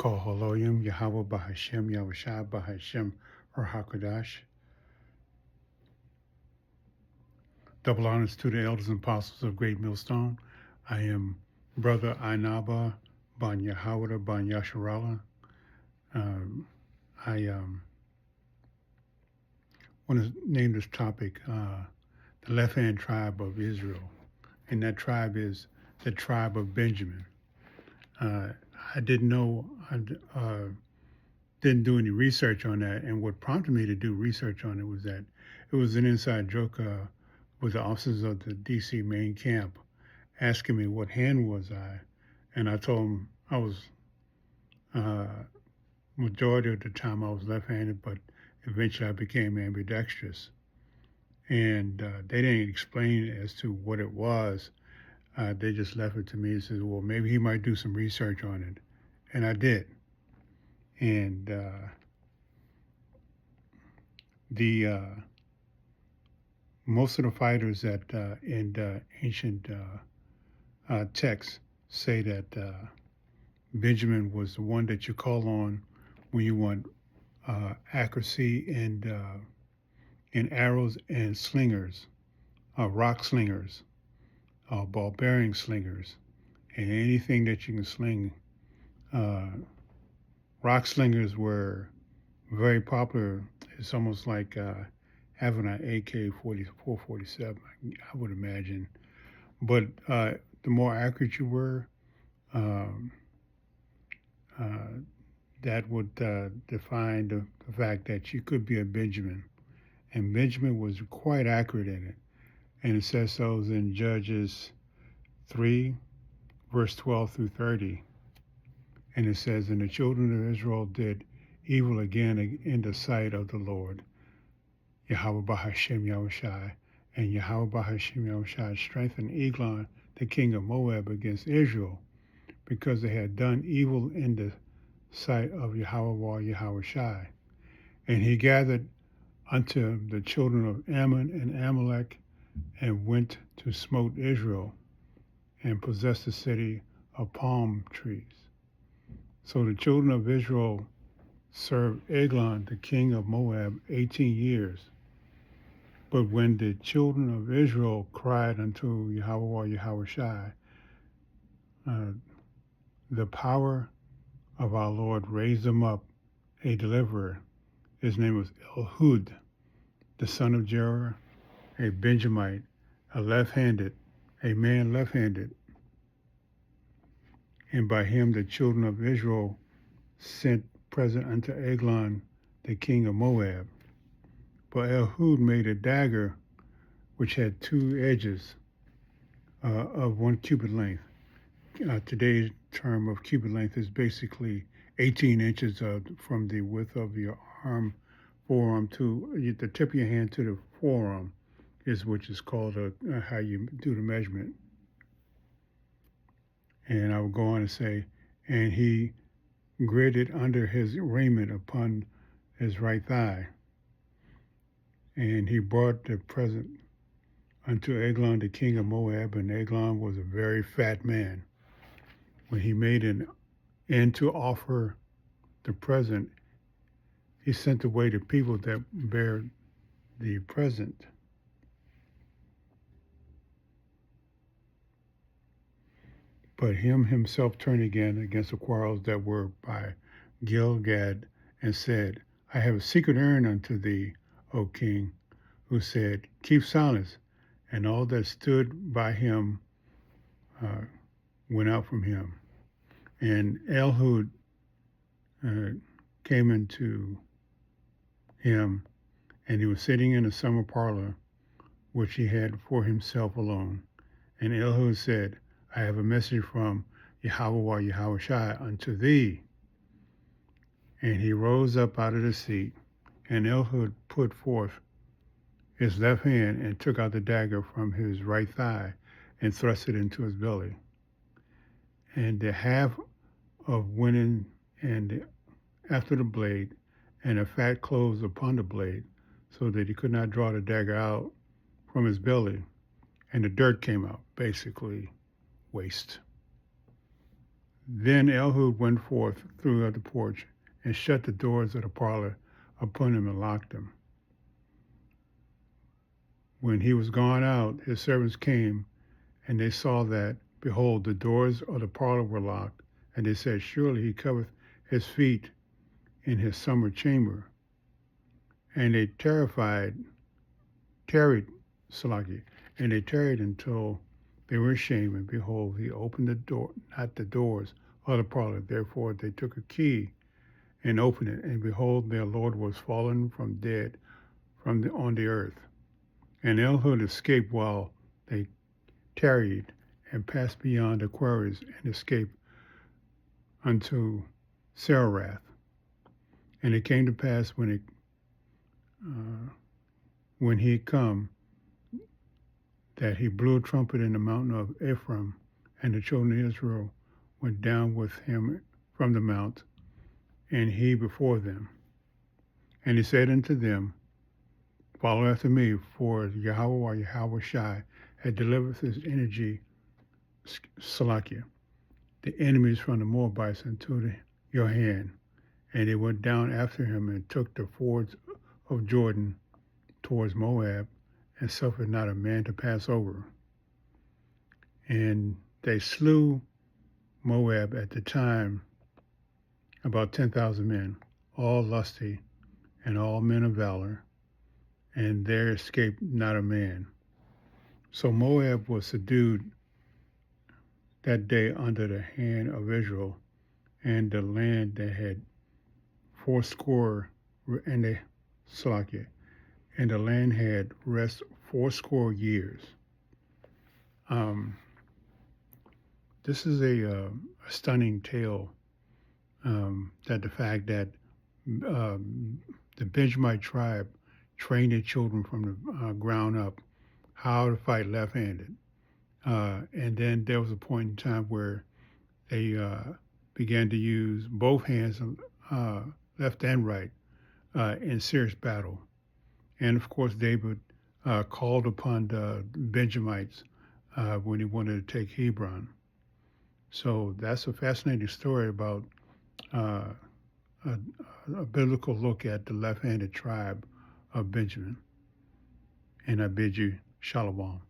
Kol Haloyim, Yahweh Bahashem, Yahushua Bahashem, or HaKadosh. Double honors to the elders and apostles of Great Millstone. I am Brother Ainaba Ban Yahweh Ban Yasharala. I want to name this topic the left-hand tribe of Israel. And that tribe is the tribe of Benjamin. I didn't know, I didn't do any research on that. And what prompted me to do research on it was that it was an inside joke with the officers of the D.C. main camp asking me what hand was I. And I told them I was, majority of the time I was left-handed, but eventually I became ambidextrous. And they didn't explain as to what it was. They just left it to me and said, well, maybe he might do some research on it. And I did. And most of the fighters that in the ancient texts say that Benjamin was the one that you call on when you want accuracy and in arrows and slingers, rock slingers, ball bearing slingers, and anything that you can sling. Rock slingers were very popular. It's almost like having an AK-47, I would imagine. But the more accurate you were, that would define the fact that you could be a Benjamin. And Benjamin was quite accurate in it. And it says so in Judges 3, verse 12 through 30. And it says, and the children of Israel did evil again in the sight of the Lord, Yahweh Bahashem Yahushai. And Yahweh Bahashem Yahushai strengthened Eglon, the king of Moab, against Israel, because they had done evil in the sight of Yahweh Yahushai. And he gathered unto the children of Ammon and Amalek, and went to smote Israel, and possessed the city of palm trees. So the children of Israel served Eglon, the king of Moab, 18 years. But when the children of Israel cried unto Yahweh Yahushai, the power of our Lord raised them up a deliverer. His name was Ehud, the son of Gera, a Benjamite, a man left-handed. And by him the children of Israel sent present unto Eglon, the king of Moab. But Ehud made a dagger which had two edges of 1 cubit length. Today's term of cubit length is basically 18 inches from the width of your forearm to the tip of your hand to the forearm, which is called how you do the measurement. And I will go on to say, and he girded under his raiment upon his right thigh. And he brought the present unto Eglon, the king of Moab, and Eglon was a very fat man. When he made an end to offer the present, he sent away the people that bare the present. But him himself turned again against the quarrels that were by Gilgad, and said, I have a secret errand unto thee, O king, who said, keep silence. And all that stood by him went out from him. And Ehud came into him, and he was sitting in a summer parlor, which he had for himself alone. And Ehud said, I have a message from Yahweh Yahushai unto thee. And he rose up out of the seat, and Ehud put forth his left hand and took out the dagger from his right thigh and thrust it into his belly. And the half of went in and after the blade, and a fat closed upon the blade, so that he could not draw the dagger out from his belly, and the dirt came out, basically waste. Then Ehud went forth through the porch and shut the doors of the parlor upon him and locked them. When he was gone out, his servants came, and they saw that, behold, the doors of the parlor were locked. And they said, surely he covereth his feet in his summer chamber. And they tarried, Salaki, and they tarried until they were ashamed. And behold, he opened the door, not the doors of the parlor. Therefore they took a key and opened it. And behold, their Lord was fallen from dead on the earth. And Ehud escaped while they tarried, and passed beyond the quarries, and escaped unto Sarath. And it came to pass when he come, that he blew a trumpet in the mountain of Ephraim, and the children of Israel went down with him from the mount, and he before them. And he said unto them, follow after me, for Yahweh or Yahweh Shai had delivered his energy, Salakia, the enemies from the Moabites into your hand. And they went down after him and took the fords of Jordan towards Moab, and suffered not a man to pass over. And they slew Moab at the time about 10,000 men, all lusty and all men of valor, and there escaped not a man. So Moab was subdued that day under the hand of Israel, and the land that had fourscore, and the land had rest 80 years. This is a stunning tale, that the fact that the Benjamite tribe trained their children from the ground up how to fight left-handed. And then there was a point in time where they began to use both hands, left and right, in serious battle. And of course, David called upon the Benjamites when he wanted to take Hebron. So that's a fascinating story about a biblical look at the left-handed tribe of Benjamin. And I bid you shalom.